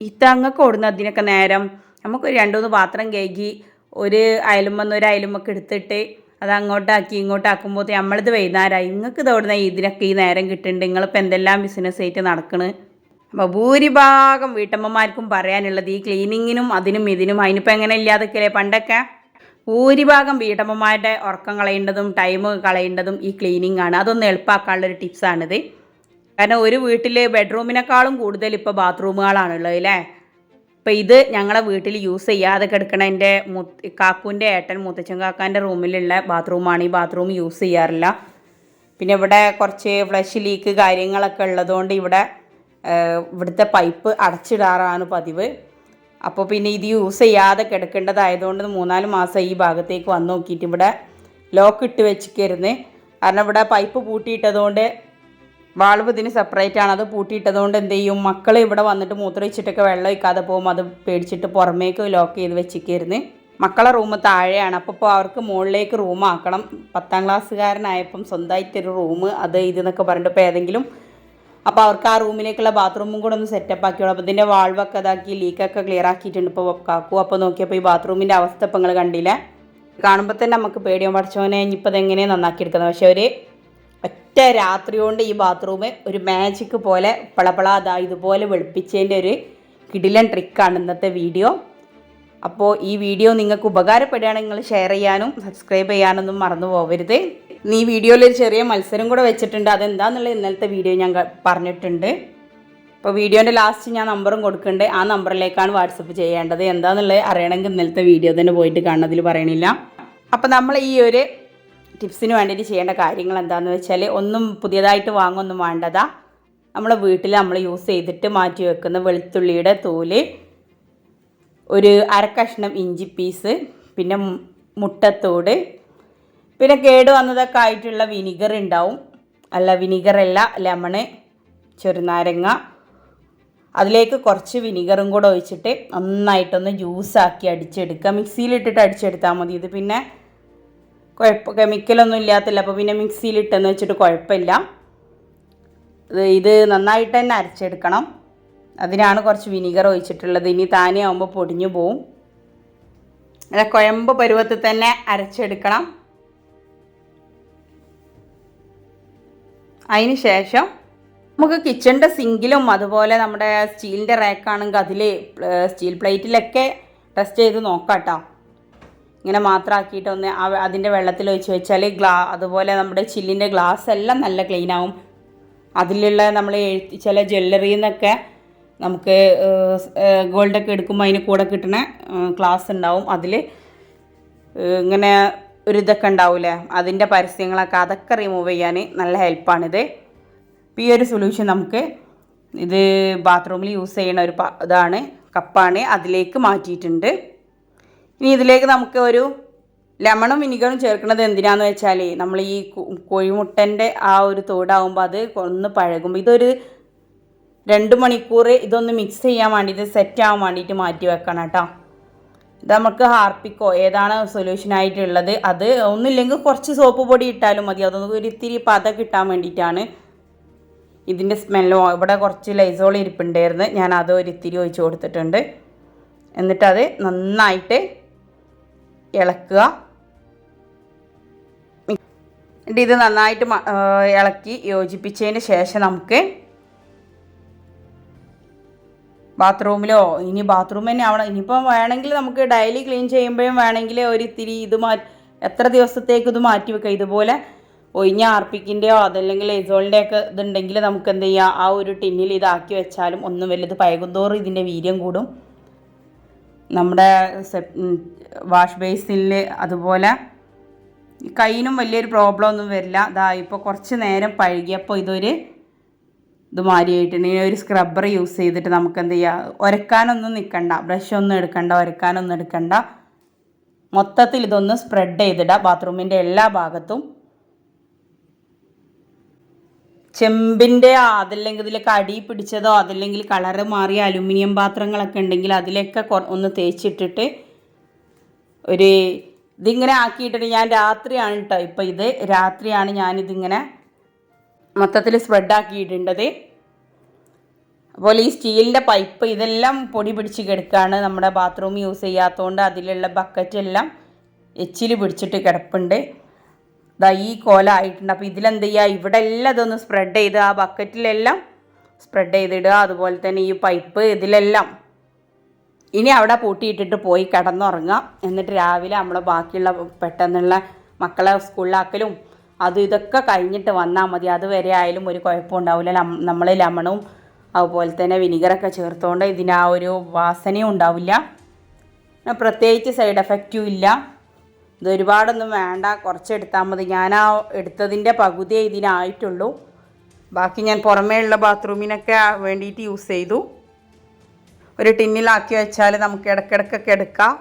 ഇത്തങ്ങക്ക് ഓടുന്നതിനൊക്കെ നേരം നമുക്ക് 2-3 പാത്രം കഴുകി ഒരു അയലുമ്മക്ക് എടുത്തിട്ട് അത് അങ്ങോട്ടാക്കി ഇങ്ങോട്ടാക്കുമ്പോൾ നമ്മളിത് വൈകുന്നേരമായി. നിങ്ങൾക്ക് ഇതോടുന്ന ഇതിനൊക്കെ ഈ നേരം കിട്ടുന്നുണ്ട്. നിങ്ങളിപ്പോൾ എന്തെല്ലാം ബിസിനസ് ആയിട്ട് നടക്കണ്. അപ്പോൾ ഭൂരിഭാഗം വീട്ടമ്മമാർക്കും പറയാനുള്ളത് ഈ ക്ലീനിങ്ങിനും ഇതിനും അതിനിപ്പോൾ എങ്ങനെ ഇല്ലാതൊക്കെയല്ലേ പണ്ടൊക്കെ. ഭൂരിഭാഗം വീട്ടമ്മമാരുടെ ഉറക്കം കളയേണ്ടതും ടൈം കളയേണ്ടതും ഈ ക്ലീനിങ് ആണ്. അതൊന്ന് എളുപ്പമാക്കാനുള്ളൊരു ടിപ്സാണിത്. കാരണം ഒരു വീട്ടിൽ ബെഡ്റൂമിനേക്കാളും കൂടുതൽ ഇപ്പോൾ ബാത്റൂമുകളാണുള്ളത് അല്ലേ. ഇപ്പോൾ ഇത് ഞങ്ങളെ വീട്ടിൽ യൂസ് ചെയ്യാതെ കിടക്കണ എൻ്റെ കാക്കൂൻ്റെ ഏട്ടൻ മുത്തച്ഛൻ കാക്കാൻ്റെ റൂമിലുള്ള ബാത്റൂമാണ്. ഈ ബാത്റൂം യൂസ് ചെയ്യാറില്ല. പിന്നെ ഇവിടെ കുറച്ച് ഫ്ലഷ് ലീക്ക് കാര്യങ്ങളൊക്കെ ഉള്ളതുകൊണ്ട് ഇവിടുത്തെ പൈപ്പ് അടച്ചിടാറാണ് പതിവ്. അപ്പോൾ പിന്നെ ഇത് യൂസ് ചെയ്യാതെ കിടക്കേണ്ടതായതുകൊണ്ട് 3-4 മാസം ഈ ഭാഗത്തേക്ക് വന്ന് നോക്കിയിട്ട് ഇവിടെ ലോക്ക് ഇട്ട് വെച്ചിരിക്കരുന്ന്. കാരണം ഇവിടെ പൈപ്പ് പൂട്ടിയിട്ടതുകൊണ്ട് വാൾവ് ഇതിന് സെപ്പറേറ്റ് ആണ്. അത് പൂട്ടിയിട്ടതുകൊണ്ട് എന്ത് ചെയ്യും, മക്കൾ ഇവിടെ വന്നിട്ട് മൂത്രമൊഴിച്ചിട്ടൊക്കെ വെള്ളം ഒഴിക്കാതെ പോകും. അത് പേടിച്ചിട്ട് പുറമേക്ക് ലോക്ക് ചെയ്ത് വെച്ചിരിക്കരുന്ന്. മക്കളെ റൂം താഴെയാണ്. അപ്പോൾ അവർക്ക് മുകളിലേക്ക് റൂമാക്കണം. 10ാം ക്ലാസ്സുകാരനായപ്പം സ്വന്തമായിട്ടൊരു റൂം ഇതെന്നൊക്കെ പറഞ്ഞിട്ട് ഇപ്പോൾ ഏതെങ്കിലും അപ്പോൾ അവർക്ക് ആ റൂമിലേക്കുള്ള ബാത്റൂമും കൂടെ ഒന്ന് സെറ്റപ്പ് ആക്കിയോളൂ. അപ്പോൾ ഇതിൻ്റെ വാൾവൊക്കെ ഇതാക്കി ലീക്കൊക്കെ ക്ലിയർ ആക്കിയിട്ടുണ്ട് ഇപ്പോൾ കാക്കു. അപ്പോൾ നോക്കിയപ്പോൾ ഈ ബാത്റൂമിൻ്റെ അവസ്ഥ ഇപ്പോൾ നിങ്ങൾ കണ്ടില്ല. കാണുമ്പോൾ തന്നെ നമുക്ക് പേടിയാവും, പഠിച്ചോനെ ഇനിയിപ്പോൾ ഇതെങ്ങനെയാണ് നന്നാക്കിയെടുക്കുന്നത്. പക്ഷേ ഒറ്റ രാത്രി കൊണ്ട് ഈ ബാത്റൂം ഒരു മാജിക്ക് പോലെ ഇതുപോലെ വെളുപ്പിച്ചതിൻ്റെ ഒരു കിടിലൻ ട്രിക്കാണ് ഇന്നത്തെ വീഡിയോ. അപ്പോൾ ഈ വീഡിയോ നിങ്ങൾക്ക് ഉപകാരപ്പെടുകയാണെങ്കിൽ നിങ്ങൾ ഷെയർ ചെയ്യാനും സബ്സ്ക്രൈബ് ചെയ്യാനൊന്നും മറന്നു പോകരുത്. ഈ വീഡിയോയിലൊരു ചെറിയ മത്സരം കൂടെ വെച്ചിട്ടുണ്ട്. അതെന്താണെന്നുള്ളത് ഇന്നലത്തെ വീഡിയോ ഞാൻ പറഞ്ഞിട്ടുണ്ട്. അപ്പോൾ വീഡിയോൻ്റെ ലാസ്റ്റ് ഞാൻ നമ്പറും കൊടുക്കുന്നുണ്ട്. ആ നമ്പറിലേക്കാണ് വാട്സപ്പ് ചെയ്യേണ്ടത്. എന്താണെന്നുള്ളത് അറിയണമെങ്കിൽ ഇന്നലത്തെ വീഡിയോ തന്നെ പോയിട്ട് കാണുന്നതിൽ പറയണില്ല. അപ്പോൾ നമ്മൾ ഈ ഒരു ടിപ്സിന് വേണ്ടിയിട്ട് ചെയ്യേണ്ട കാര്യങ്ങൾ എന്താണെന്ന് വെച്ചാൽ, ഒന്നും പുതിയതായിട്ട് വാങ്ങൊന്നും വേണ്ടതാ. നമ്മളെ വീട്ടിൽ നമ്മൾ യൂസ് ചെയ്തിട്ട് മാറ്റി വെക്കുന്ന വെളുത്തുള്ളിയുടെ തോല്, ഒരു 1/2 കഷ്ണം ഇഞ്ചി പീസ്, പിന്നെ മുട്ടത്തോട്, പിന്നെ കേട് വന്നതൊക്കെ ആയിട്ടുള്ള വിനിഗർ ഉണ്ടാവും. വിനിഗറല്ല, ലെമണ്, ചെറുനാരങ്ങ. അതിലേക്ക് കുറച്ച് വിനിഗറും കൂടെ ഒഴിച്ചിട്ട് നന്നായിട്ടൊന്ന് ജ്യൂസാക്കി അടിച്ചെടുക്കുക. മിക്സിയിലിട്ടിട്ട് അടിച്ചെടുത്താൽ മതി. ഇത് പിന്നെ കെമിക്കലൊന്നും ഇല്ലാത്തില്ല. അപ്പോൾ പിന്നെ മിക്സിയിലിട്ടെന്ന് വെച്ചിട്ട് കുഴപ്പമില്ല. ഇത് നന്നായിട്ട് തന്നെ അരച്ചെടുക്കണം. അതിനാണ് കുറച്ച് വിനിഗർ ഒഴിച്ചിട്ടുള്ളത്. ഇനി താനേ ആകുമ്പോൾ പൊടിഞ്ഞു പോവും. അല്ല, കുഴമ്പ് പരുവത്തിൽ തന്നെ അരച്ചെടുക്കണം. അതിന് ശേഷം നമുക്ക് കിച്ചണിൻ്റെ സിങ്കിലും അതുപോലെ നമ്മുടെ സ്റ്റീലിൻ്റെ റാക്കാണെങ്കിൽ അതിൽ സ്റ്റീൽ പ്ലേറ്റിലൊക്കെ ടെസ്റ്റ് ചെയ്ത് നോക്കാം കേട്ടോ. ഇങ്ങനെ മാത്രമാക്കിയിട്ടൊന്ന് അതിൻ്റെ വെള്ളത്തിൽ ഒഴിച്ച് വെച്ചാൽ അതുപോലെ നമ്മുടെ ചില്ലിൻ്റെ ഗ്ലാസ് എല്ലാം നല്ല ക്ലീൻ ആവും. അതിലുള്ള നമ്മൾ ചില ജ്വല്ലറിയിൽ നിന്നൊക്കെ നമുക്ക് ഗോൾഡൊക്കെ എടുക്കുമ്പോൾ അതിന് കൂടെ കിട്ടുന്ന ഗ്ലാസ് ഉണ്ടാവും. അതിൽ ഇങ്ങനെ ഇതൊക്കെ ഉണ്ടാവില്ലേ, അതിൻ്റെ പരസ്യങ്ങളൊക്കെ അതൊക്കെ റിമൂവ് ചെയ്യാൻ നല്ല ഹെൽപ്പാണിത്. ഇപ്പോൾ ഈ ഒരു സൊല്യൂഷൻ നമുക്ക് ഇത് ബാത്റൂമിൽ യൂസ് ചെയ്യുന്ന ഒരു കപ്പാണ്. അതിലേക്ക് മാറ്റിയിട്ടുണ്ട്. ഇനി ഇതിലേക്ക് നമുക്ക് ഒരു ലെമണും വിനിഗറും ചേർക്കുന്നത് എന്തിനാന്ന് വെച്ചാൽ, നമ്മൾ ഈ കോഴിമുട്ടൻ്റെ ആ ഒരു തോടാകുമ്പോൾ അത് ഒന്ന് പഴകുമ്പോൾ ഇതൊരു 2 മണിക്കൂർ ഇതൊന്ന് മിക്സ് ചെയ്യാൻ വേണ്ടിയിട്ട് സെറ്റ് ആവാൻ വേണ്ടിയിട്ട് മാറ്റി വെക്കണം കേട്ടോ. ഇത് നമുക്ക് ഹാർപ്പിക്കോ ഏതാണ് സൊല്യൂഷനായിട്ടുള്ളത്, അത് ഒന്നുമില്ലെങ്കിൽ കുറച്ച് സോപ്പ് പൊടി ഇട്ടാലും മതി. അതൊന്നും ഒരു ഇത്തിരി പത കിട്ടാൻ വേണ്ടിയിട്ടാണ്. ഇതിൻ്റെ സ്മെല്ലോ ഇവിടെ കുറച്ച് ലൈസോൾ ഇരിപ്പുണ്ടായിരുന്നു, ഞാൻ അത് ഒരു ഇത്തിരി ഒഴിച്ച് കൊടുത്തിട്ടുണ്ട്. എന്നിട്ടത് നന്നായിട്ട് ഇളക്കുക. എന്നിട്ട് ഇത് നന്നായിട്ട് ഇളക്കി യോജിപ്പിച്ചതിന് ശേഷം നമുക്ക് ബാത്റൂമിലോ ഇനി ബാത്റൂം തന്നെ ആവണം. ഇനിയിപ്പം വേണമെങ്കിൽ നമുക്ക് ഡെയിലി ക്ലീൻ ചെയ്യുമ്പോഴും വേണമെങ്കിൽ ഒരു ഇത്തിരി എത്ര ദിവസത്തേക്ക് ഇത് മാറ്റി വെക്കുക. ഇതുപോലെ ഒഴിഞ്ഞ ആർപ്പിക്കിൻ്റെയോ അതല്ലെങ്കിൽ ലൈസോളിൻ്റെ ഒക്കെ ഇതുണ്ടെങ്കിൽ നമുക്ക് എന്ത് ചെയ്യുക, ആ ഒരു ടിന്നിൽ ഇതാക്കി വെച്ചാലും ഒന്നും വലുത് പഴകുന്തോറും ഇതിൻ്റെ വീര്യം കൂടും. നമ്മുടെ വാഷ് ബേസിനിൽ അതുപോലെ കയ്യിനും വലിയൊരു പ്രോബ്ലം ഒന്നും വരില്ല. ഇപ്പോൾ കുറച്ച് നേരം പഴകിയപ്പോൾ ഇത് മാറിയായിട്ടുണ്ട്. ഇനി ഒരു സ്ക്രബ്ബർ യൂസ് ചെയ്തിട്ട് നമുക്ക് എന്ത് ചെയ്യുക, ഉരക്കാനൊന്നും നിൽക്കണ്ട, ബ്രഷൊന്നും എടുക്കണ്ട, ഉരക്കാനൊന്നും എടുക്കണ്ട. മൊത്തത്തിൽ ഇതൊന്ന് സ്പ്രെഡ് ചെയ്തിടുക ബാത്റൂമിൻ്റെ എല്ലാ ഭാഗത്തും. ചെമ്പിൻ്റെ അതല്ലെങ്കിൽ ഇതിലേക്ക് അടി പിടിച്ചതോ അതല്ലെങ്കിൽ കളറ് മാറിയ അലുമിനിയം പാത്രങ്ങളൊക്കെ ഉണ്ടെങ്കിൽ അതിലൊക്കെ ഒന്ന് തേച്ചിട്ടിട്ട് ഇതിങ്ങനെ ആക്കിയിട്ടിട്ട് ഞാൻ രാത്രിയാണ് കേട്ടോ, ഇപ്പോൾ ഇത് രാത്രിയാണ് ഞാനിതിങ്ങനെ മൊത്തത്തിൽ സ്പ്രെഡാക്കിയിടേണ്ടത്. അപ്പോൾ ഈ സ്റ്റീലിൻ്റെ പൈപ്പ് ഇതെല്ലാം പൊടി പിടിച്ച് കിടക്കുകയാണ്. നമ്മുടെ ബാത്റൂം യൂസ് ചെയ്യാത്തതുകൊണ്ട് അതിലുള്ള ബക്കറ്റെല്ലാം എച്ചിൽ പിടിച്ചിട്ട് കിടപ്പുണ്ട്. ഇതാ ഈ കോലമായിട്ടുണ്ട്. അപ്പോൾ ഇതിലെന്ത് ചെയ്യുക, ഇവിടെ എല്ലാം ഇതൊന്ന് സ്പ്രെഡ് ചെയ്ത് ആ ബക്കറ്റിലെല്ലാം സ്പ്രെഡ് ചെയ്തിടുക. അതുപോലെ തന്നെ ഈ പൈപ്പ് ഇതിലെല്ലാം ഇനി അവിടെ പൂട്ടിയിട്ടിട്ട് പോയി കിടന്നുറങ്ങുക. എന്നിട്ട് രാവിലെ നമ്മൾ ബാക്കിയുള്ള പെട്ടെന്നുള്ള മക്കളെ സ്കൂളിലാക്കലും ഇതൊക്കെ കഴിഞ്ഞിട്ട് വന്നാൽ മതി. അതുവരെ ആയാലും ഒരു കുഴപ്പമുണ്ടാവില്ല. നമ്മൾ ലെമണും അതുപോലെ തന്നെ വിനിഗറൊക്കെ ചേർത്തുകൊണ്ട് ഇതിന് ആ ഒരു വാസനയും ഉണ്ടാവില്ല. പ്രത്യേകിച്ച് സൈഡ് എഫക്റ്റും ഇല്ല. ഇതൊരുപാടൊന്നും വേണ്ട, കുറച്ചെടുത്താൽ മതി. ഞാൻ ആ എടുത്തതിൻ്റെ പകുതിയേ ഇതിനായിട്ടുള്ളൂ. ബാക്കി ഞാൻ പുറമേ ഉള്ള ബാത്റൂമിനൊക്കെ വേണ്ടിയിട്ട് യൂസ് ചെയ്തു. ഒരു ടിന്നിലാക്കി വെച്ചാൽ നമുക്ക് ഇടയ്ക്കിടയ്ക്കൊക്കെ എടുക്കാം.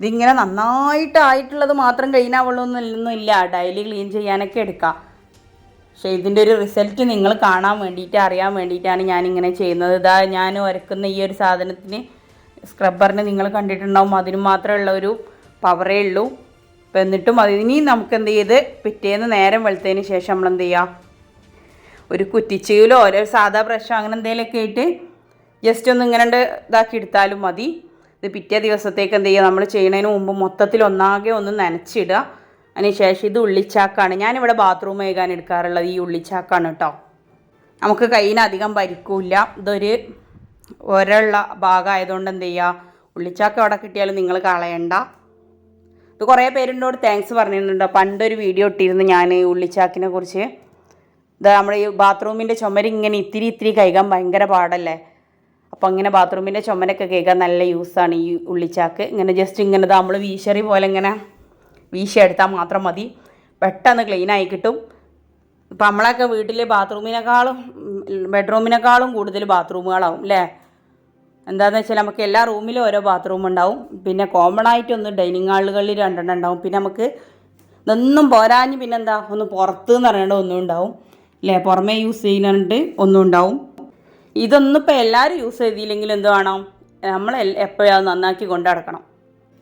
ഇതിങ്ങനെ നന്നായിട്ടായിട്ടുള്ളത് മാത്രം ക്ലീനാവുള്ളൊന്നുമില്ല, ഡെയിലി ക്ലീൻ ചെയ്യാനൊക്കെ എടുക്കാം. പക്ഷേ ഇതിൻ്റെ ഒരു റിസൾട്ട് നിങ്ങൾ കാണാൻ വേണ്ടിയിട്ട് അറിയാൻ വേണ്ടിയിട്ടാണ് ഞാനിങ്ങനെ ചെയ്യുന്നത്. ഇതാ ഞാൻ ഉരക്കുന്ന ഈ ഒരു സാധനത്തിന് സ്ക്രബ്ബറിന് നിങ്ങൾ കണ്ടിട്ടുണ്ടാവും, അതിന് മാത്രമുള്ള ഒരു പവറേ ഉള്ളൂ. അപ്പം എന്നിട്ടും അതിനി നമുക്ക് എന്ത് ചെയ്ത് പിറ്റേന്ന് നേരം വെളുത്തതിന് ശേഷം നമ്മൾ എന്ത് ചെയ്യുക, ഒരു കുറ്റിച്ചീലോ ഒരു സാധാ ബ്രഷോ അങ്ങനെ എന്തെങ്കിലുമൊക്കെ ആയിട്ട് ജസ്റ്റ് ഒന്ന് ഇങ്ങനെ ഇതാക്കി എടുത്താലും മതി. ഇത് പിറ്റേ ദിവസത്തേക്ക് എന്ത് ചെയ്യുക, നമ്മൾ ചെയ്യുന്നതിന് മുമ്പ് മൊത്തത്തിൽ ഒന്നാകെ ഒന്ന് നനച്ചിടുക. അതിനുശേഷം ഇത് ഉള്ളിച്ചാക്കാണ്. ഞാനിവിടെ ബാത്റൂം കഴുകാൻ എടുക്കാറുള്ളത് ഈ ഉള്ളിച്ചാക്കാണ് കേട്ടോ. നമുക്ക് കയ്യിന് അധികം പരിക്കില്ല. ഇതൊരു ഒരള്ള ഭാഗമായതുകൊണ്ട് എന്ത് ചെയ്യുക, ഉള്ളിച്ചാക്ക അവിടെ കിട്ടിയാലും നിങ്ങൾ കളയണ്ട. ഇത് കുറേ പേരിനോട് താങ്ക്സ് പറഞ്ഞിട്ടുണ്ടോ. പണ്ടൊരു വീഡിയോ ഇട്ടിരുന്നു ഞാൻ ഉള്ളിച്ചാക്കിനെ കുറിച്ച്. ഇത് നമ്മുടെ ഈ ബാത്റൂമിൻ്റെ ചുമര് ഇങ്ങനെ ഇത്തിരി കഴുകാൻ ഭയങ്കര പാടല്ലേ. അപ്പോൾ അങ്ങനെ ബാത്റൂമിൻ്റെ ചുമരൊക്കെ കഴുകാൻ നല്ല യൂസാണ് ഈ ഉള്ളിച്ചാക്ക്. ഇങ്ങനെ ജസ്റ്റ് ഇങ്ങനെ നമ്മൾ വീശറി പോലെ ഇങ്ങനെ വീശിയെടുത്താൽ മാത്രം മതി, പെട്ടെന്ന് ക്ലീനായി കിട്ടും. ഇപ്പം നമ്മളൊക്കെ വീട്ടിൽ ബാത്റൂമിനേക്കാളും ബെഡ്റൂമിനേക്കാളും കൂടുതൽ ബാത്റൂമുകളാവും അല്ലേ. എന്താണെന്ന് വെച്ചാൽ നമുക്ക് എല്ലാ റൂമിലും ഓരോ ബാത്റൂം ഉണ്ടാവും. പിന്നെ കോമൺ ആയിട്ടൊന്ന് ഡൈനിങ് ഹാളുകളിൽ 2 ഉണ്ടാവും. പിന്നെ നമുക്ക് ഇതൊന്നും പോരാഞ്ഞ് പിന്നെന്താ ഒന്ന് പുറത്ത് എന്ന് പറയേണ്ട ഒന്നും ഉണ്ടാവും അല്ലേ, പുറമേ യൂസ് ചെയ്യുന്നുണ്ട് ഒന്നും ഉണ്ടാവും. ഇതൊന്നും ഇപ്പോൾ എല്ലാവരും യൂസ് ചെയ്തില്ലെങ്കിലും എന്ത് വേണം, നമ്മൾ എപ്പോഴും അത് നന്നാക്കി കൊണ്ടു നടക്കണം.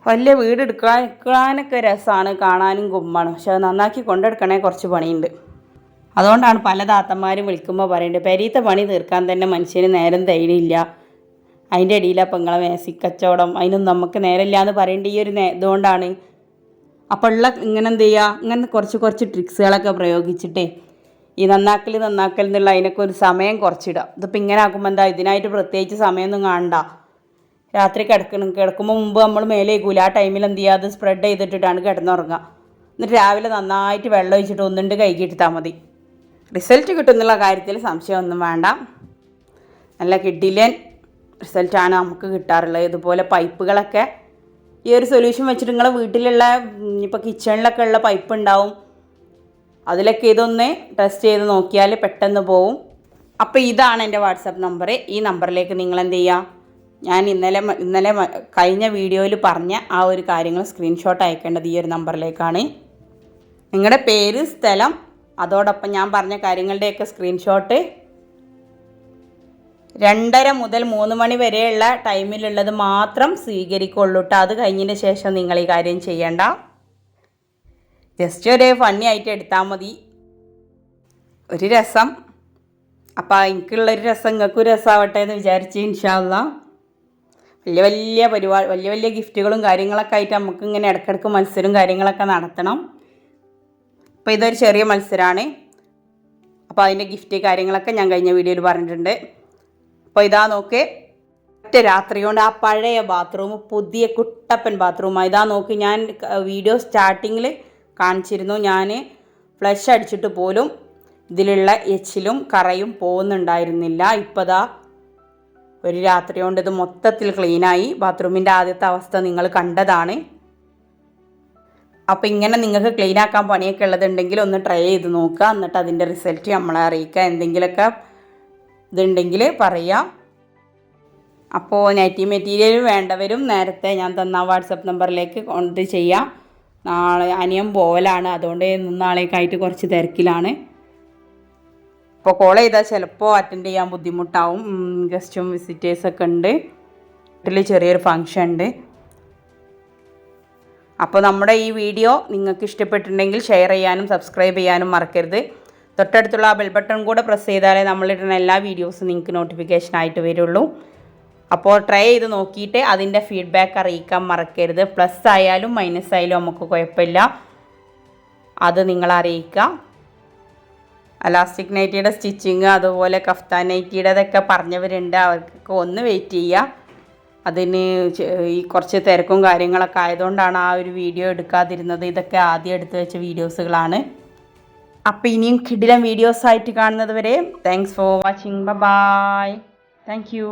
വലിയ വീട് എടുക്കാനൊക്കെ രസമാണ്, കാണാനും കുമ്മാണ്. പക്ഷെ അത് നന്നാക്കി കൊണ്ടെടുക്കണേ കുറച്ച് പണിയുണ്ട്. അതുകൊണ്ടാണ് പല താത്തന്മാരും വിളിക്കുമ്പോൾ പറയുന്നത് പെരീത്തെ പണി തീർക്കാൻ തന്നെ മനുഷ്യന് നേരം ധൈര്യമില്ല, അതിൻ്റെ ഇടയിലാണ് പെങ്ങളെ മേസിക്കച്ചവടം, അതിനൊന്നും നമുക്ക് നേരമില്ല എന്ന് പറയേണ്ട ഈ ഒരു ഇതുകൊണ്ടാണ്. അപ്പോൾ ഉള്ള ഇങ്ങനെ എന്ത് ചെയ്യുക, ഇങ്ങനെ കുറച്ച് ട്രിക്സുകളൊക്കെ പ്രയോഗിച്ചിട്ടേ ഈ നന്നാക്കൽ എന്നുള്ള അതിനൊക്കെ ഒരു സമയം കുറച്ചിടുക. ഇതിപ്പോൾ ഇങ്ങനെ ആക്കുമ്പോൾ എന്താ, ഇതിനായിട്ട് പ്രത്യേകിച്ച് സമയമൊന്നും കാണണ്ട. രാത്രി കിടക്കുമ്പോൾ മുമ്പ് നമ്മൾ മേലെ വയ്ക്കൂല, ആ ടൈമിൽ എന്ത് ചെയ്യുക, അത് സ്പ്രെഡ് ചെയ്തിട്ടിട്ടാണ് കിടന്നുറങ്ങുക. എന്നിട്ട് രാവിലെ നന്നായിട്ട് വെള്ളം ഒഴിച്ചിട്ട് ഒന്നുണ്ട് കഴുകിയിട്ടാൽ മതി. റിസൾട്ട് കിട്ടുന്നുള്ള കാര്യത്തിൽ സംശയമൊന്നും വേണ്ട. നല്ല കിഡിലൻ റിസൾട്ടാണ് നമുക്ക് കിട്ടാറുള്ളത്. ഇതുപോലെ പൈപ്പുകളൊക്കെ ഈ ഒരു സൊല്യൂഷൻ വെച്ചിട്ട് നിങ്ങളെ വീട്ടിലുള്ള ഇപ്പോൾ കിച്ചണിലൊക്കെ ഉള്ള പൈപ്പ് ഉണ്ടാവും, അതിലൊക്കെ ഇതൊന്ന് ടെസ്റ്റ് ചെയ്ത് നോക്കിയാൽ പെട്ടെന്ന് പോവും. അപ്പോൾ ഇതാണ് എൻ്റെ വാട്സപ്പ് നമ്പർ. ഈ നമ്പറിലേക്ക് നിങ്ങൾ എന്ത് ചെയ്യുക, ഞാൻ ഇന്നലെ കഴിഞ്ഞ വീഡിയോയിൽ പറഞ്ഞ ആ ഒരു കാര്യങ്ങൾ സ്ക്രീൻഷോട്ട് അയക്കേണ്ടത് ഈ ഒരു നമ്പറിലേക്കാണ്. നിങ്ങളുടെ പേര്, സ്ഥലം, അതോടൊപ്പം ഞാൻ പറഞ്ഞ കാര്യങ്ങളുടെയൊക്കെ സ്ക്രീൻഷോട്ട് 2:30 മുതൽ 3 മണി വരെയുള്ള ടൈമിലുള്ളത് മാത്രം സ്വീകരിക്കുള്ളൂ കേട്ടോ. അത് കഴിഞ്ഞതിന് ശേഷം നിങ്ങൾ ഈ കാര്യം ചെയ്യേണ്ട. ജസ്റ്റ് ഒരു ഫണ്ണി ആയിട്ട് എടുത്താൽ മതി, ഒരു രസം. അപ്പോൾ എനിക്കുള്ളൊരു രസം നിങ്ങൾക്കും രസമാവട്ടെ എന്ന് വിചാരിച്ച് ഇൻഷാ അല്ലാഹ് വലിയ ഗിഫ്റ്റുകളും കാര്യങ്ങളൊക്കെ ആയിട്ട് നമുക്ക് ഇങ്ങനെ ഇടയ്ക്കിടയ്ക്ക് മത്സരവും കാര്യങ്ങളൊക്കെ നടത്തണം. അപ്പോൾ ഇതൊരു ചെറിയ മത്സരമാണ്. അപ്പോൾ അതിൻ്റെ ഗിഫ്റ്റ് കാര്യങ്ങളൊക്കെ ഞാൻ കഴിഞ്ഞ വീഡിയോയിൽ പറഞ്ഞിട്ടുണ്ട്. അപ്പോൾ ഇതാ നോക്ക്, ഒറ്റ രാത്രി കൊണ്ട് ആ പഴയ ബാത്റൂം പുതിയ കുട്ടപ്പൻ ബാത്റൂമാണ്. ഇതാ നോക്ക്, ഞാൻ വീഡിയോ സ്റ്റാർട്ടിങ്ങിൽ കാണിച്ചിരുന്നു, ഞാൻ ഫ്ലഷ് അടിച്ചിട്ട് പോലും ഇതിലുള്ള എച്ചിലും കറയും പോകുന്നുണ്ടായിരുന്നില്ല. ഇപ്പോൾ ദാ ഒരു രാത്രി കൊണ്ട് ഇത് മൊത്തത്തിൽ ക്ലീനായി. ബാത്റൂമിൻ്റെ ആദ്യത്തെ അവസ്ഥ നിങ്ങൾ കണ്ടതാണ്. അപ്പോൾ ഇങ്ങനെ നിങ്ങൾക്ക് ക്ലീനാക്കാൻ പണിയൊക്കെ ഉള്ളതുണ്ടെങ്കിൽ ഒന്ന് ട്രൈ ചെയ്ത് നോക്കുക. എന്നിട്ട് അതിൻ്റെ റിസൾട്ട് നമ്മളെ അറിയിക്കുക. എന്തെങ്കിലുമൊക്കെ ഇതുണ്ടെങ്കിൽ പറയാം. അപ്പോൾ നെറ്റി മെറ്റീരിയൽ വേണ്ടവരും നേരത്തെ ഞാൻ തന്ന വാട്സപ്പ് നമ്പറിലേക്ക് കോൺടാക്ട് ചെയ്യാം. നാളെ അനിയൻ പോവലാണ്, അതുകൊണ്ട് നാളേക്കായിട്ട് കുറച്ച് തിരക്കിലാണ്. അപ്പോൾ കോൾ ചെയ്താൽ ചിലപ്പോൾ അറ്റൻഡ് ചെയ്യാൻ ബുദ്ധിമുട്ടാവും. ഗസ്റ്റും വിസിറ്റേഴ്സൊക്കെ ഉണ്ട്, വീട്ടിൽ ചെറിയൊരു ഫങ്ഷൻ ഉണ്ട്. അപ്പോൾ നമ്മുടെ ഈ വീഡിയോ നിങ്ങൾക്ക് ഇഷ്ടപ്പെട്ടിട്ടുണ്ടെങ്കിൽ ഷെയർ ചെയ്യാനും സബ്സ്ക്രൈബ് ചെയ്യാനും മറക്കരുത്. തൊട്ടടുത്തുള്ള ആ ബെൽ ബട്ടൺ കൂടെ പ്രസ് ചെയ്താലേ നമ്മളിടുന്ന എല്ലാ വീഡിയോസും നിങ്ങൾക്ക് നോട്ടിഫിക്കേഷൻ ആയിട്ട് വരുള്ളൂ. അപ്പോൾ ട്രൈ ചെയ്ത് നോക്കിയിട്ട് അതിൻ്റെ ഫീഡ്ബാക്ക് അറിയിക്കാൻ മറക്കരുത്. പ്ലസ് ആയാലും മൈനസ് ആയാലും നമുക്ക് കുഴപ്പമില്ല, അത് നിങ്ങൾ അറിയിക്കുക. അലാസ്റ്റിക് നൈറ്റിയുടെ സ്റ്റിച്ചിങ് അതുപോലെ കഫ്താൻ നൈറ്റിയുടെതൊക്കെ പറഞ്ഞവരുണ്ട്, അവർക്കൊക്കെ ഒന്ന് വെയിറ്റ് ചെയ്യുക. അതിന് ഈ കുറച്ച് തിരക്കും കാര്യങ്ങളൊക്കെ ആയതുകൊണ്ടാണ് ആ ഒരു വീഡിയോ എടുക്കാതിരുന്നത്. ഇതൊക്കെ ആദ്യം എടുത്തു വെച്ച വീഡിയോസുകളാണ്. അപ്പോൾ ഇനിയും കിടിലം വീഡിയോസായിട്ട് കാണുന്നത് വരെ thanks for watching. Bye. Thank U.